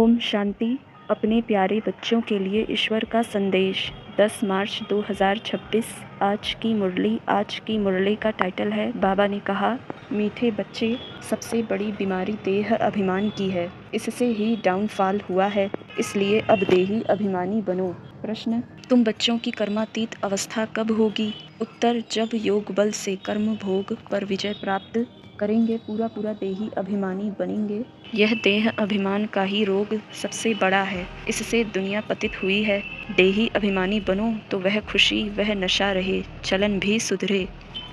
ओम शांति। अपने प्यारे बच्चों के लिए ईश्वर का संदेश 10 मार्च 2026। आज की मुरली का टाइटल है, बाबा ने कहा, मीठे बच्चे, सबसे बड़ी बीमारी देह अभिमान की है। इससे ही डाउनफॉल हुआ है, इसलिए अब देही अभिमानी बनो। प्रश्न, तुम बच्चों की कर्मातीत अवस्था कब होगी? उत्तर, जब योग बल से कर्म भोग पर विजय प्राप्त करेंगे, पूरा देही अभिमानी बनेंगे। यह देह अभिमान का ही रोग सबसे बड़ा है, इससे दुनिया पतित हुई है। देही अभिमानी बनो तो वह खुशी, वह नशा रहे, चलन भी सुधरे।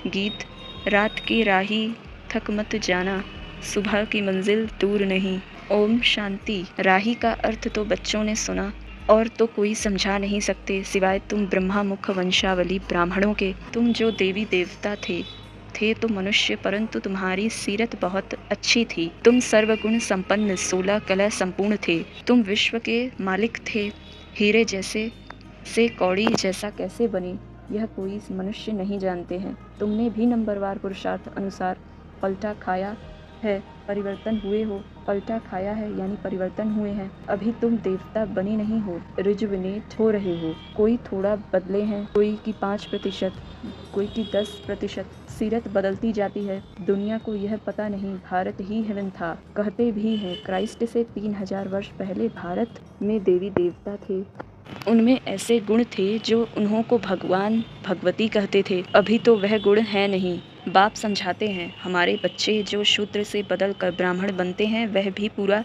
गीत, रात की राही थक मत जाना, सुबह की मंजिल दूर नहीं। ओम शांति। राही का अर्थ तो बच्चों ने सुना, और तो कोई समझा नहीं सकते सिवाय तुम ब्रह्मा मुख वंशावली ब्राह्मणों के। तुम जो देवी देवता थे तो मनुष्य, परंतु तुम्हारी सीरत बहुत अच्छी थी। तुम सर्वगुण संपन्न, 16 कला संपूर्ण थे। तुम विश्व के मालिक थे। हीरे जैसे से कौड़ी जैसा कैसे बने, यह कोई मनुष्य नहीं जानते हैं। तुमने भी नंबरवार पुरुषार्थ अनुसार पलटा खाया है, परिवर्तन हुए हो। पलटा खाया है यानी परिवर्तन हुए हैं। अभी तुम देवता बने नहीं हो, रिजुविनेट हो रहे हो। कोई थोड़ा बदले हैं, कोई की 5%, कोई की 10%। सीरत बदलती जाती है। दुनिया को यह पता नहीं भारत ही हेवन था। कहते भी हैं क्राइस्ट से 3000 वर्ष पहले भारत में देवी देवता थे। उनमें ऐसे गुण थे जो उन्हों को भगवान भगवती कहते थे। अभी तो वह गुण है नहीं। बाप समझाते हैं, हमारे बच्चे जो शूद्र से बदल कर ब्राह्मण बनते हैं, वह भी पूरा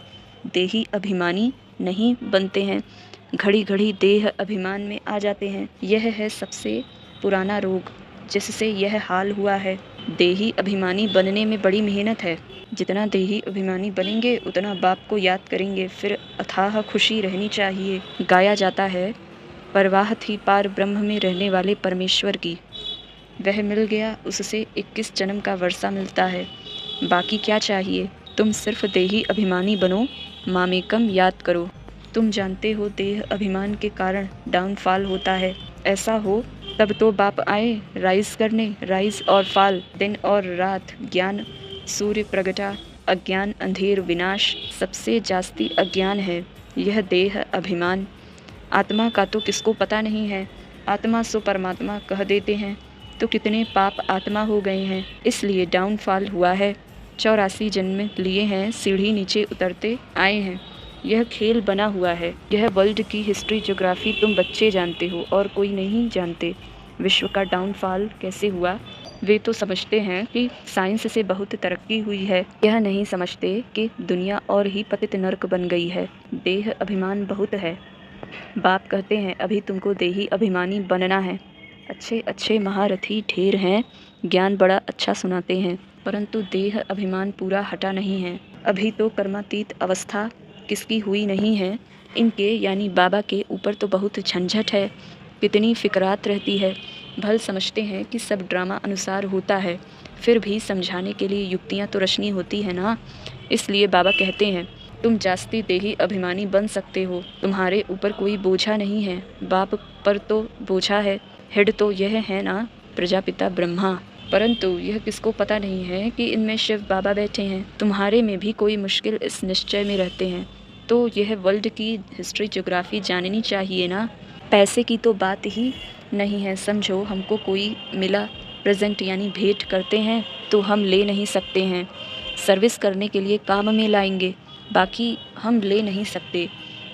देही अभिमानी नहीं बनते हैं, घड़ी घड़ी देह अभिमान में आ जाते हैं। यह है सबसे पुराना रोग जिससे यह हाल हुआ है। देही अभिमानी बनने में बड़ी मेहनत है। जितना देही अभिमानी बनेंगे उतना बाप को याद करेंगे, फिर अथाह खुशी रहनी चाहिए। गाया जाता है, परवाह थी पार ब्रह्म में रहने वाले परमेश्वर की, वह मिल गया उससे 21 जन्म का वर्षा मिलता है। बाकी क्या चाहिए? तुम सिर्फ देही अभिमानी बनो, मामेकम याद करो। तुम जानते हो देह अभिमान के कारण डाउनफॉल होता है। ऐसा हो तब तो बाप आए राइज करने। राइज और फॉल, दिन और रात, ज्ञान सूर्य प्रगटा, अज्ञान अंधेर विनाश। सबसे जास्ती अज्ञान है यह देह अभिमान। आत्मा का तो किसको पता नहीं है। आत्मा सो परमात्मा कह देते हैं, तो कितने पाप आत्मा हो गए हैं, इसलिए डाउनफॉल हुआ है। 84 जन्म लिए हैं, सीढ़ी नीचे उतरते आए हैं। यह खेल बना हुआ है। यह वर्ल्ड की हिस्ट्री ज्योग्राफी तुम बच्चे जानते हो और कोई नहीं जानते। विश्व का डाउनफॉल कैसे हुआ, वे तो समझते हैं कि साइंस से बहुत तरक्की हुई है। यह नहीं समझते कि दुनिया और ही पतित नरक बन गई है। देह अभिमान बहुत है। बाप कहते हैं, अभी तुमको देही अभिमानी बनना है। अच्छे अच्छे महारथी ढेर हैं, ज्ञान बड़ा अच्छा सुनाते हैं, परंतु देह अभिमान पूरा हटा नहीं है। अभी तो कर्मातीत अवस्था किसकी हुई नहीं है। इनके यानी बाबा के ऊपर तो बहुत झंझट है, कितनी फिक्रात रहती है। भल समझते हैं कि सब ड्रामा अनुसार होता है, फिर भी समझाने के लिए युक्तियाँ तो रचनी होती है ना। इसलिए बाबा कहते हैं, तुम जास्ती देही अभिमानी बन सकते हो, तुम्हारे ऊपर कोई बोझा नहीं है। बाप पर तो बोझा है, हेड तो यह है ना, प्रजापिता ब्रह्मा। परंतु यह किसको पता नहीं है कि इनमें शिव बाबा बैठे हैं। तुम्हारे में भी कोई मुश्किल इस निश्चय में रहते हैं, तो यह वर्ल्ड की हिस्ट्री ज्योग्राफी जाननी चाहिए ना। पैसे की तो बात ही नहीं है। समझो हमको कोई मिला, प्रेजेंट यानी भेंट करते हैं, तो हम ले नहीं सकते हैं। सर्विस करने के लिए काम में लाएंगे, बाकी हम ले नहीं सकते।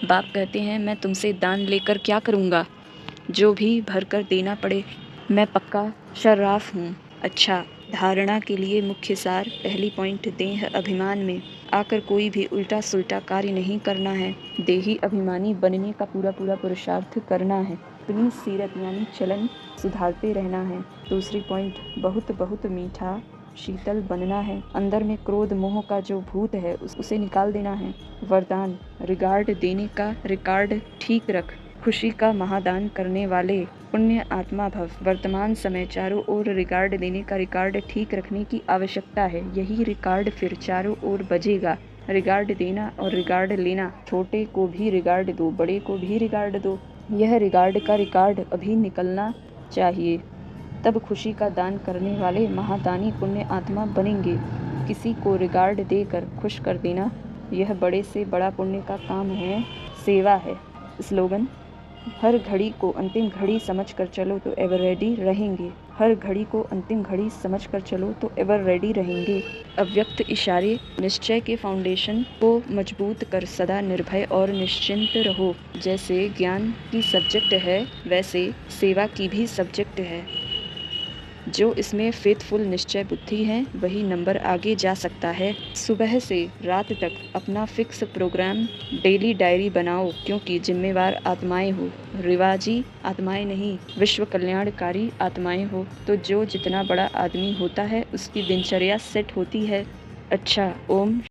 बाप कहते हैं, मैं तुमसे दान लेकर क्या करूँगा, जो भी भर कर देना पड़े। मैं पक्का शर्राफ हूँ। अच्छा, धारणा के लिए मुख्य सार, पहली पॉइंट, देह अभिमान में आकर कोई भी उल्टा सुल्टा कार्य नहीं करना है। देही अभिमानी बनने का पूरा पुरुषार्थ करना है। अपनी सीरत यानी चलन सुधारते रहना है। दूसरी पॉइंट, बहुत मीठा शीतल बनना है। अंदर में क्रोध मोह का जो भूत है उसे निकाल देना है। वरदान, रिगार्ड देने का रिकॉर्ड ठीक रख, खुशी का महादान करने वाले पुण्य आत्मा भव। वर्तमान समय चारों ओर रिकॉर्ड देने का रिकॉर्ड ठीक रखने की आवश्यकता है। यही रिकॉर्ड फिर चारों ओर बजेगा। रिकॉर्ड देना और रिकॉर्ड लेना, छोटे को भी रिकॉर्ड दो, बड़े को भी रिकॉर्ड दो। यह रिकॉर्ड का रिकॉर्ड अभी निकलना चाहिए, तब खुशी का दान करने वाले महादानी पुण्य आत्मा बनेंगे। किसी को रिकॉर्ड देकर खुश कर देना यह बड़े से बड़ा पुण्य का काम है, सेवा है। स्लोगन: हर घड़ी को अंतिम घड़ी समझकर चलो तो एवर रेडी रहेंगे। हर घड़ी को अंतिम घड़ी समझकर चलो तो एवर रेडी रहेंगे। अव्यक्त इशारे: निश्चय के फाउंडेशन को मजबूत कर सदा निर्भय और निश्चिंत रहो। जैसे ज्ञान की सब्जेक्ट है, वैसे सेवा की भी सब्जेक्ट है। जो इसमें फेथफुल निश्चय बुद्धि है, वही नंबर आगे जा सकता है। सुबह से रात तक अपना फिक्स प्रोग्राम, डेली डायरी बनाओ, क्योंकि जिम्मेवार आत्माएं हो, रिवाजी आत्माएं नहीं, विश्व कल्याणकारी आत्माएं हो। तो जो जितना बड़ा आदमी होता है, उसकी दिनचर्या सेट होती है। अच्छा, ओम